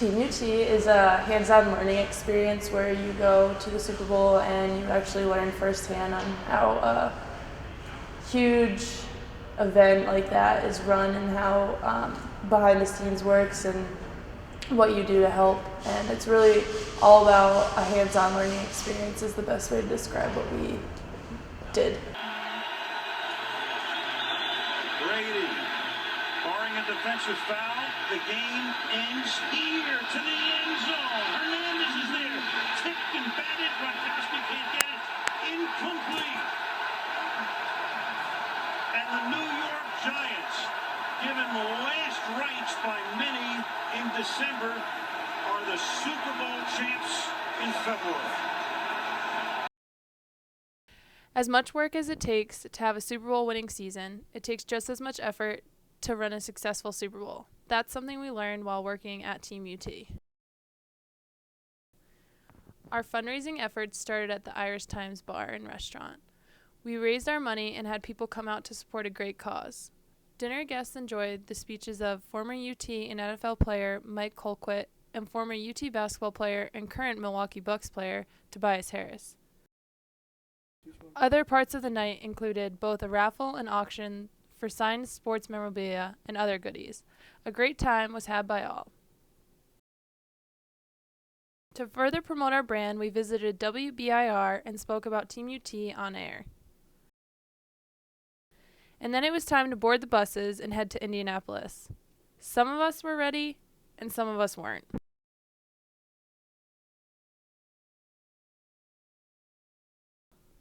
Team UT is a hands-on learning experience where you go to the Super Bowl and you actually learn firsthand on how a huge event like that is run and how behind the scenes works and what you do to help. And it's really all about a hands-on learning experience is the best way to describe what we did. Brady, barring a defensive foul, the game ends here to the end zone. Hernandez is there, tipped and batted. Gronkowski can't get it. Incomplete. And the New York Giants, given last rites by many in December, are the Super Bowl champs in February. As much work as it takes to have a Super Bowl winning season, it takes just as much effort to run a successful Super Bowl. That's something we learned while working at Team UT. Our fundraising efforts started at the Irish Times Bar and Restaurant. We raised our money and had people come out to support a great cause. Dinner guests enjoyed the speeches of former UT and NFL player Mike Colquitt and former UT basketball player and current Milwaukee Bucks player Tobias Harris. Other parts of the night included both a raffle and auction for signed sports memorabilia and other goodies. A great time was had by all. To further promote our brand, we visited WBIR and spoke about Team UT on air. And then it was time to board the buses and head to Indianapolis. Some of us were ready, and some of us weren't.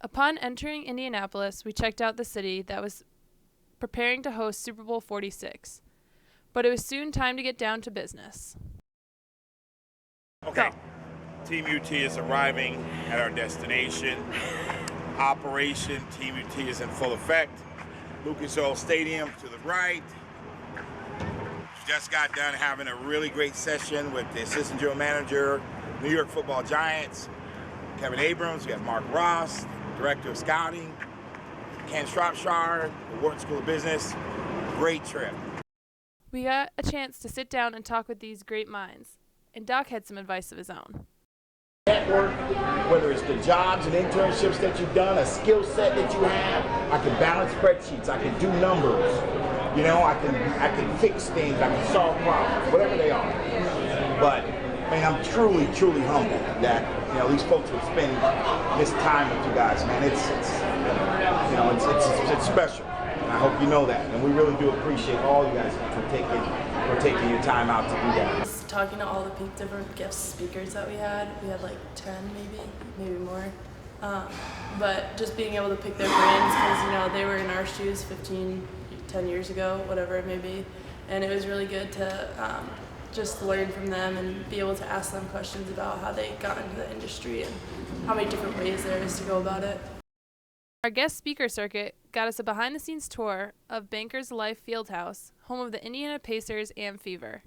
Upon entering Indianapolis, we checked out the city that was preparing to host Super Bowl 46. But it was soon time to get down to business. Okay, Team UT is arriving at our destination. Operation Team UT is in full effect. Lucas Oil Stadium to the right. Just got done having a really great session with the assistant general manager, New York Football Giants, Kevin Abrams. We have Mark Ross, director of scouting, Ken Shropshire, the Wharton School of Business. Great trip. We got a chance to sit down and talk with these great minds, and Doc had some advice of his own. Network, whether it's the jobs and internships that you've done, a skill set that you have, I can balance spreadsheets, I can do numbers, you know, I can fix things, I can solve problems, whatever they are. But man, I'm truly humbled that, you know, these folks would spend this time with you guys, man. It's special. And I hope you know that. And we really do appreciate all you guys for taking your time out to do that. Talking to all the different guest speakers that we had like 10 maybe more. But just being able to pick their brains because, you know, they were in our shoes 10 years ago, whatever it may be. And it was really good to just learn from them and be able to ask them questions about how they got into the industry and how many different ways there is to go about it. Our guest speaker circuit got us a behind-the-scenes tour of Bankers Life Fieldhouse, home of the Indiana Pacers and Fever.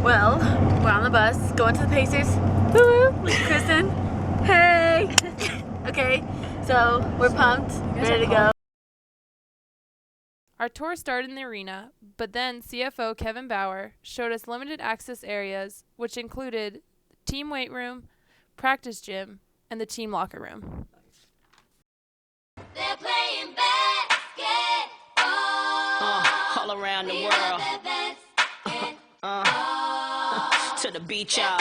Well, we're on the bus, going to the Pacers. Woo! Kristen, hey! Okay, so we're pumped, ready to go. Our tour started in the arena, but then CFO Kevin Bauer showed us limited access areas, which included the team weight room, practice gym, and the team locker room. They're playing basketball all around the world. To the beach, y'all.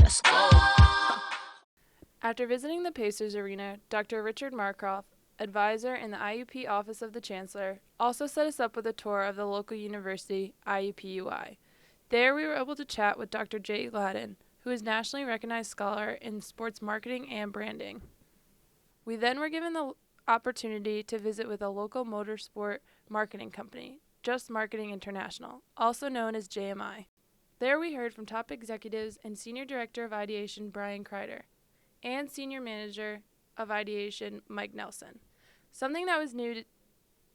Let's go. After visiting the Pacers arena, Dr. Richard Markoff, advisor in the IUP Office of the Chancellor, also set us up with a tour of the local university, IUPUI. There we were able to chat with Dr. Jay Gladden, who is a nationally recognized scholar in sports marketing and branding. We then were given the opportunity to visit with a local motorsport marketing company, Just Marketing International, also known as JMI. There we heard from top executives and Senior Director of Ideation Brian Kreider, and Senior Manager of Ideation Mike Nelson. Something that was new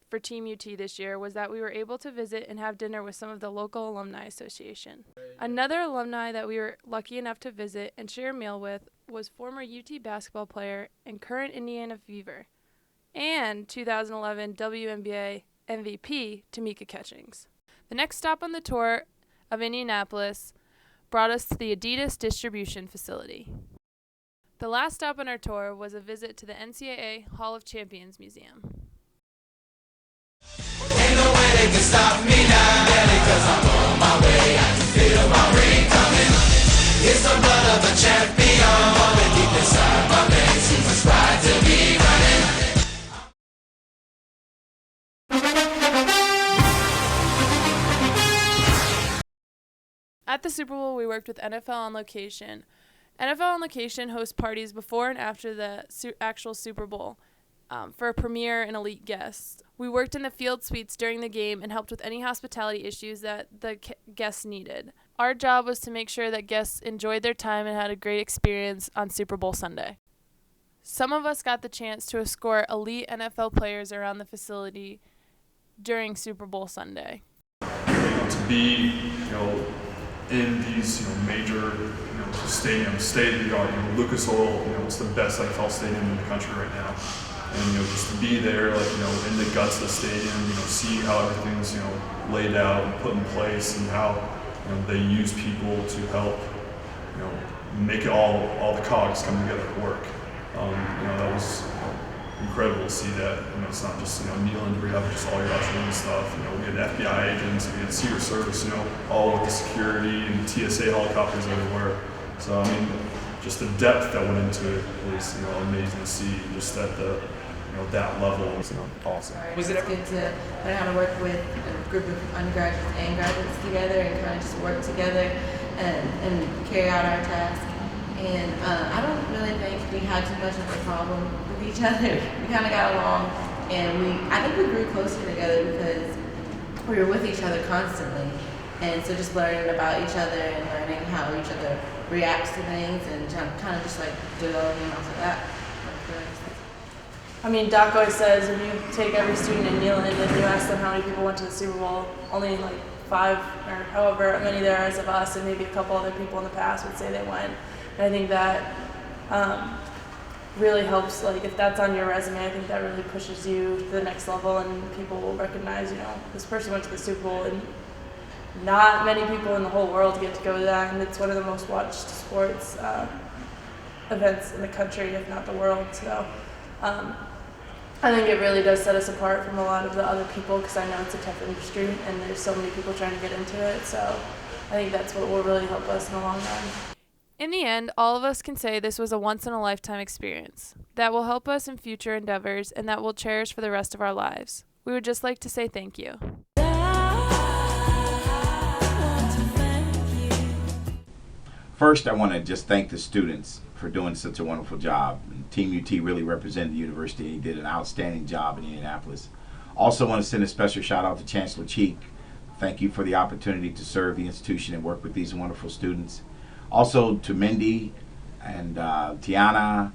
for Team UT this year was that we were able to visit and have dinner with some of the local alumni association. Another alumni that we were lucky enough to visit and share a meal with was former UT basketball player and current Indiana Fever, and 2011 WNBA MVP Tamika Catchings. The next stop on the tour of Indianapolis brought us to the Adidas distribution facility. The last stop on our tour was a visit to the NCAA Hall of Champions Museum. Ain't no way they can stop me now, because I'm on my way. I can feel my ring coming. It's the blood of a champion, pumping deep inside my veins. Seems inspired to be running. At the Super Bowl, we worked with NFL On Location. NFL On Location hosts parties before and after the actual Super Bowl for a premier and elite guests. We worked in the field suites during the game and helped with any hospitality issues that the guests needed. Our job was to make sure that guests enjoyed their time and had a great experience on Super Bowl Sunday. Some of us got the chance to escort elite NFL players around the facility during Super Bowl Sunday. To be, in these, major, stadiums, state-of-the-art, Lucas Oil, it's the best NFL stadium in the country right now. And, just to be there, in the guts of the stadium, see how everything's, laid out and put in place and how, they use people to help, make it all the cogs come together to work. That was incredible to see that. It's not just, kneeling where you have just all your ushers and stuff. We had FBI agents, we had Secret Service, all with the security and TSA helicopters everywhere. So, just the depth that went into it was, amazing to see, just at the, that level. It was awesome. Was it good to learn how to work with a group of undergraduates and graduates together and kind of just work together and carry out our task? And I don't really think we had too much of a problem with each other. We kind of got along, and I think we grew closer together because we were with each other constantly. And so just learning about each other and learning how each other reacts to things and kind of just like developing off of that. Doc always says if you take every student in Neyland and you ask them how many people went to the Super Bowl, only 5 or however many there are of us and maybe a couple other people in the past would say they went. And I think that really helps, if that's on your resume, I think that really pushes you to the next level and people will recognize, this person went to the Super Bowl and not many people in the whole world get to go to that, and it's one of the most watched sports events in the country, if not the world. So I think it really does set us apart from a lot of the other people because I know it's a tough industry and there's so many people trying to get into it. So I think that's what will really help us in the long run. In the end, all of us can say this was a once-in-a-lifetime experience that will help us in future endeavors and that we'll cherish for the rest of our lives. We would just like to say thank you. First, I want to just thank the students for doing such a wonderful job. Team UT really represented the university. He did an outstanding job in Indianapolis. Also want to send a special shout out to Chancellor Cheek. Thank you for the opportunity to serve the institution and work with these wonderful students. Also to Mindy and Tiana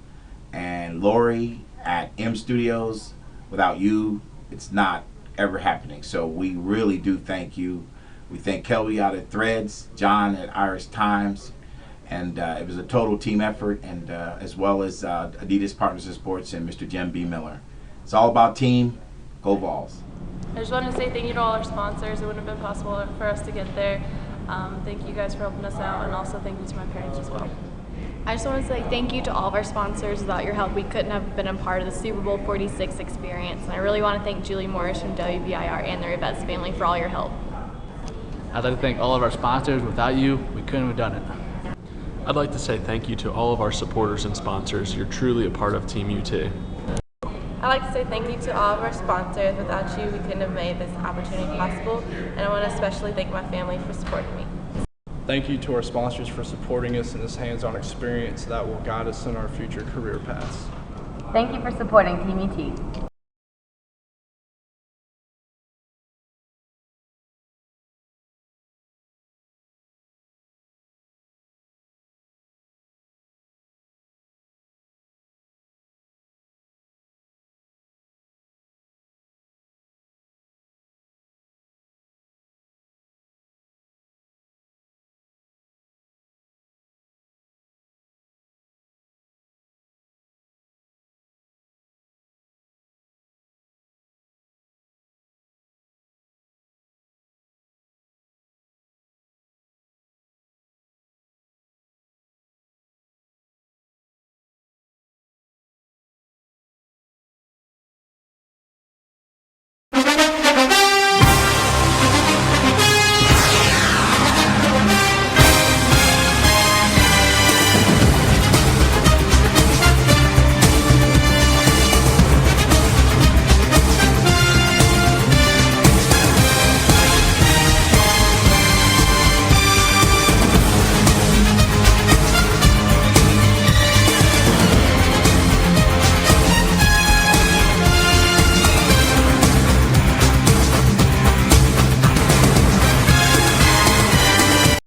and Lori at M Studios. Without you, it's not ever happening. So we really do thank you. We thank Kelby out at Threads, John at Irish Times, and it was a total team effort, and as well as Adidas Partners in Sports and Mr. Jim B. Miller. It's all about team. Go Vols. I just wanted to say thank you to all our sponsors. It wouldn't have been possible for us to get there. Thank you guys for helping us out, and also thank you to my parents as well. I just want to say thank you to all of our sponsors. Without your help, we couldn't have been a part of the Super Bowl 46 experience. And I really want to thank Julie Morris from WBIR and the Rivets family for all your help. I'd like to thank all of our sponsors. Without you, we couldn't have done it. I'd like to say thank you to all of our supporters and sponsors. You're truly a part of Team UT. I'd like to say thank you to all of our sponsors. Without you, we couldn't have made this opportunity possible. And I want to especially thank my family for supporting me. Thank you to our sponsors for supporting us in this hands-on experience that will guide us in our future career paths. Thank you for supporting Team UT.